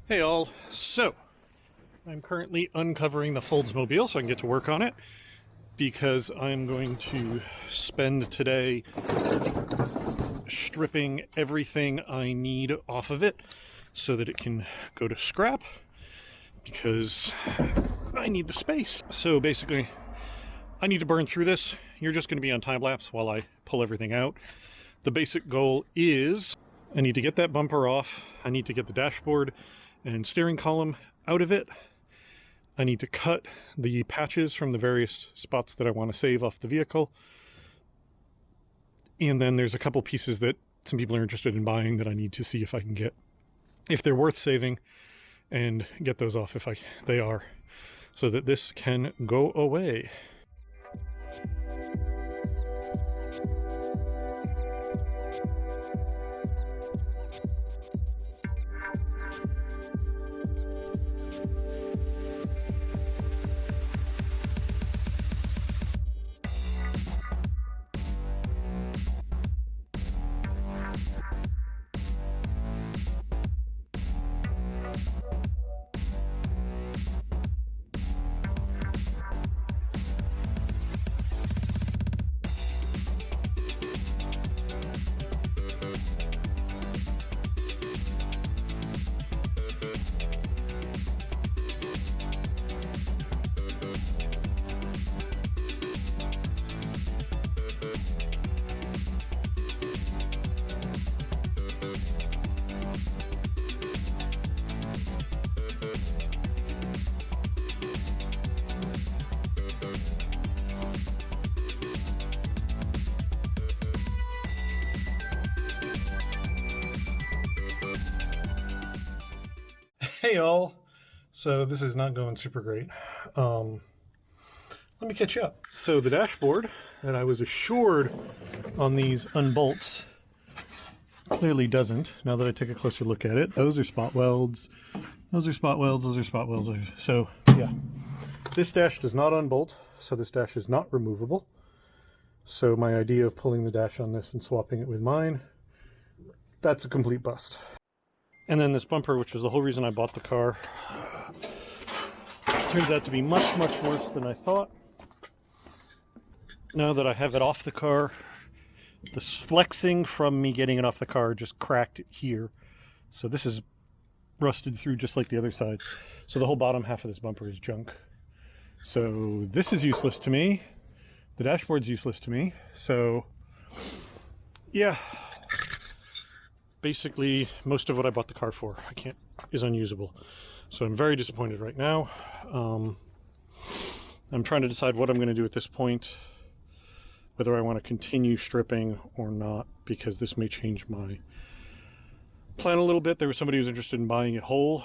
Hey all, so I'm currently uncovering the Foldsmobile so I can get to work on it because I'm going to spend today stripping everything I need off of it so that it can go to scrap because I need the space. So basically I need to burn through this. You're just going to be on time lapse while I pull everything out. The basic goal is I need to get that bumper off. I need to get the dashboard and steering column out of it. I need to cut the patches from the various spots that I want to save off the vehicle. And then there's a couple pieces that some people are interested in buying that I need to see if I can get, if they're worth saving, and get those off if they are, so that this can go away. Hey all, so this is not going super great. Let me catch you up. So the dashboard that I was assured on these unbolts clearly doesn't, now that I take a closer look at it. Those are spot welds, those are spot welds, those are spot welds. So yeah, this dash does not unbolt, so this dash is not removable. So my idea of pulling the dash on this and swapping it with mine, that's a complete bust. And then this bumper, which was the whole reason I bought the car, turns out to be much, much worse than I thought. Now that I have it off the car, the flexing from me getting it off the car just cracked here. So this is rusted through just like the other side. So the whole bottom half of this bumper is junk. So this is useless to me. The dashboard's useless to me. So yeah. Basically, most of what I bought the car for is unusable. So I'm very disappointed right now. I'm trying to decide what I'm going to do at this point, whether I want to continue stripping or not, because this may change my plan a little bit. There was somebody who's interested in buying it whole,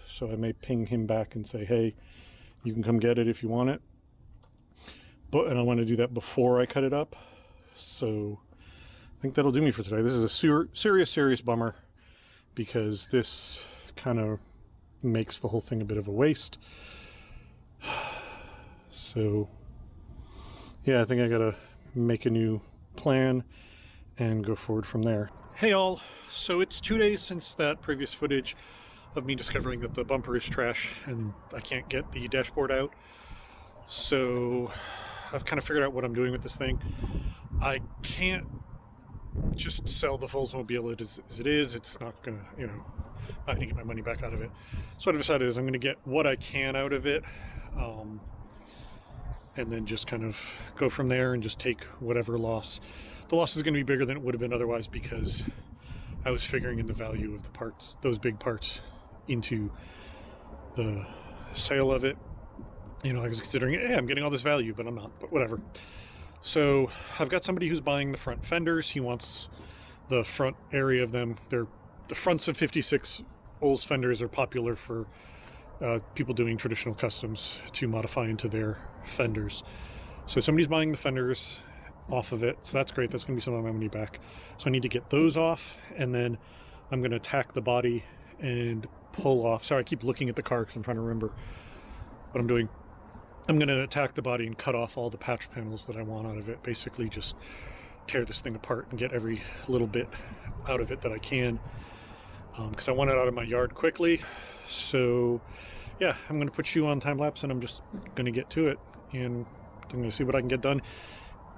so I may ping him back and say, hey, you can come get it if you want it. And I want to do that before I cut it up. So I think that'll do me for today. This is a serious bummer because this kind of makes the whole thing a bit of a waste. So yeah, I think I gotta make a new plan and go forward from there. Hey all, so it's 2 days since that previous footage of me discovering that the bumper is trash and I can't get the dashboard out. So I've kind of figured out what I'm doing with this thing. I can't just sell the Foldsmobile as it is. It's not gonna, not gonna get my money back out of it. So what I've decided is I'm gonna get what I can out of it, and then just kind of go from there and just take whatever loss. The loss is gonna be bigger than it would have been otherwise because I was figuring in the value of the parts, those big parts, into the sale of it. I was considering, hey, I'm getting all this value, but I'm not, but whatever. So I've got somebody who's buying the front fenders. He wants the front area of them. The fronts of 56 Olds fenders are popular for people doing traditional customs to modify into their fenders. So somebody's buying the fenders off of it. So that's great. That's going to be some of my money back. So I need to get those off, and then I'm going to tack the body and pull off. Sorry, I keep looking at the car because I'm trying to remember what I'm doing. I'm going to attack the body and cut off all the patch panels that I want out of it. Basically just tear this thing apart and get every little bit out of it that I can. because I want it out of my yard quickly. So yeah, I'm going to put you on time lapse, and I'm just going to get to it, and I'm going to see what I can get done.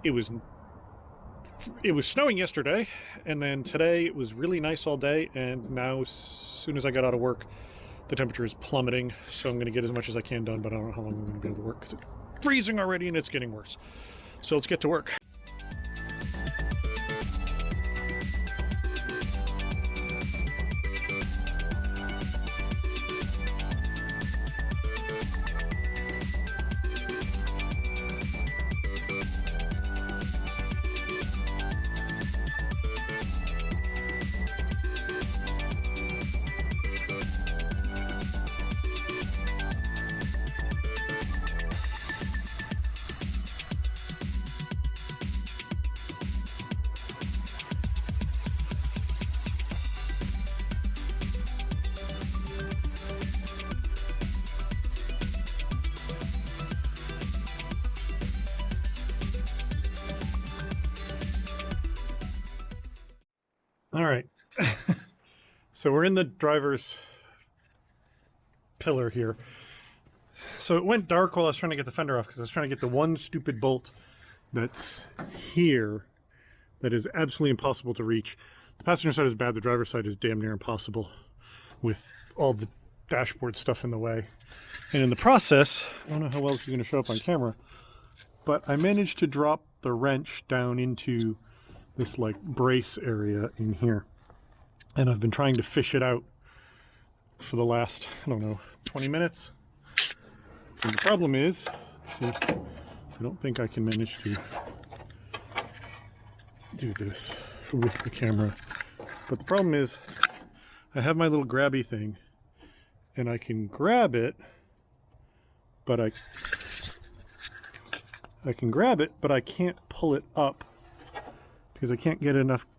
It was snowing yesterday, and then today it was really nice all day, and now as soon as I got out of work, the temperature is plummeting. So I'm going to get as much as I can done, but I don't know how long I'm going to be able to work because it's freezing already and it's getting worse. So let's get to work. All right, so we're in the driver's pillar here. So it went dark while I was trying to get the fender off because I was trying to get the one stupid bolt that's here that is absolutely impossible to reach. The passenger side is bad, the driver's side is damn near impossible with all the dashboard stuff in the way. And in the process, I don't know how well this is going to show up on camera, but I managed to drop the wrench down into this like brace area in here, and I've been trying to fish it out for the last, I don't know, 20 minutes. And the problem is, let's see, I don't think I can manage to do this with the camera, but the problem is I have my little grabby thing and I can grab it, but I can grab it, but I can't pull it up because I can't get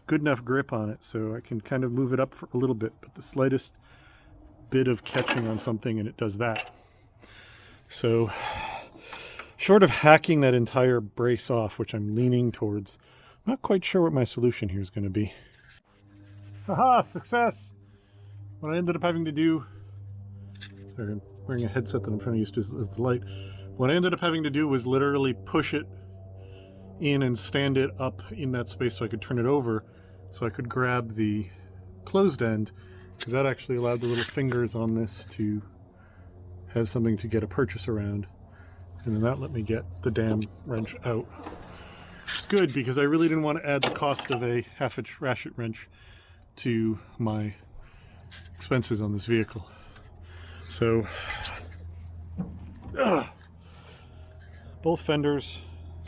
good enough grip on it. So I can kind of move it up for a little bit, but the slightest bit of catching on something and it does that. So short of hacking that entire brace off, which I'm leaning towards, I'm not quite sure what my solution here is going to be. Haha, success! What I ended up having to do, sorry, I'm wearing a headset that I'm trying to use as the light. What I ended up having to do was literally push it in and stand it up in that space so I could turn it over, so I could grab the closed end, because that actually allowed the little fingers on this to have something to get a purchase around, and then that let me get the damn wrench out. It's good because I really didn't want to add the cost of a half-inch ratchet wrench to my expenses on this vehicle. So both fenders,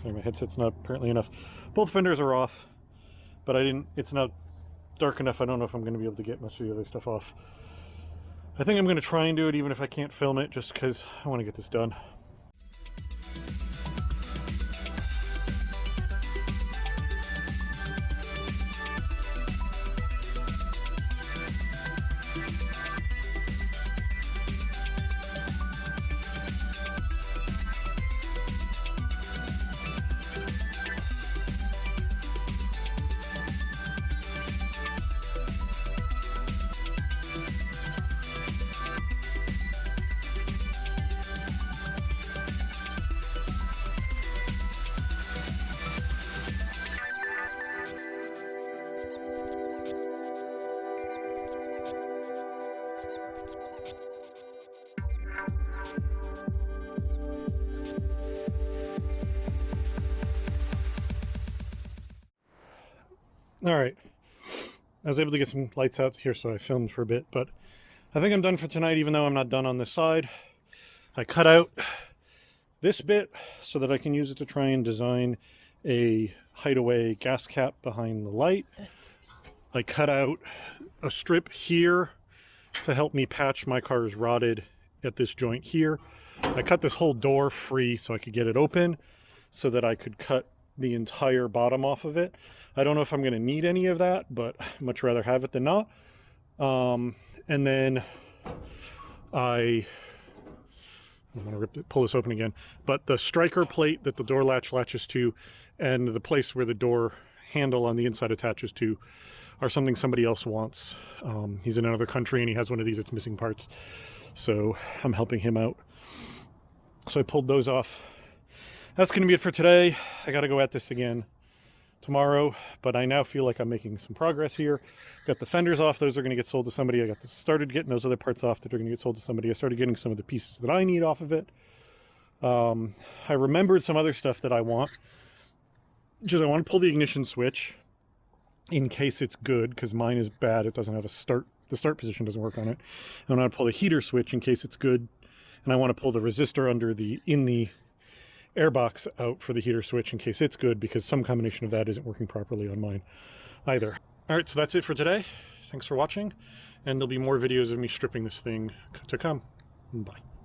sorry, my headset's not apparently enough. Both fenders are off, but it's not dark enough. I don't know if I'm going to be able to get much of the other stuff off. I think I'm going to try and do it even if I can't film it, just because I want to get this done. All right, I was able to get some lights out here, so I filmed for a bit, but I think I'm done for tonight, even though I'm not done on this side. I cut out this bit so that I can use it to try and design a hideaway gas cap behind the light. I cut out a strip here to help me patch my car's rotted at this joint here. I cut this whole door free so I could get it open so that I could cut the entire bottom off of it. I don't know if I'm going to need any of that, but I'd much rather have it than not. And then I'm going to pull this open again, but the striker plate that the door latch latches to and the place where the door handle on the inside attaches to are something somebody else wants. He's in another country and he has one of these that's missing parts, so I'm helping him out. So I pulled those off. That's going to be it for today. I got to go at this again tomorrow, but I now feel like I'm making some progress here. Got the fenders off, those are going to get sold to somebody. I started getting those other parts off that are going to get sold to somebody. I started getting some of the pieces that I need off of it. I remembered some other stuff that I want. Just I want to pull the ignition switch in case it's good, because mine is bad. It doesn't have a start. The start position doesn't work on it. I want to pull the heater switch in case it's good, and I want to pull the resistor in the airbox out for the heater switch in case it's good, because some combination of that isn't working properly on mine either. All right, so that's it for today. Thanks for watching, and there'll be more videos of me stripping this thing to come. Bye.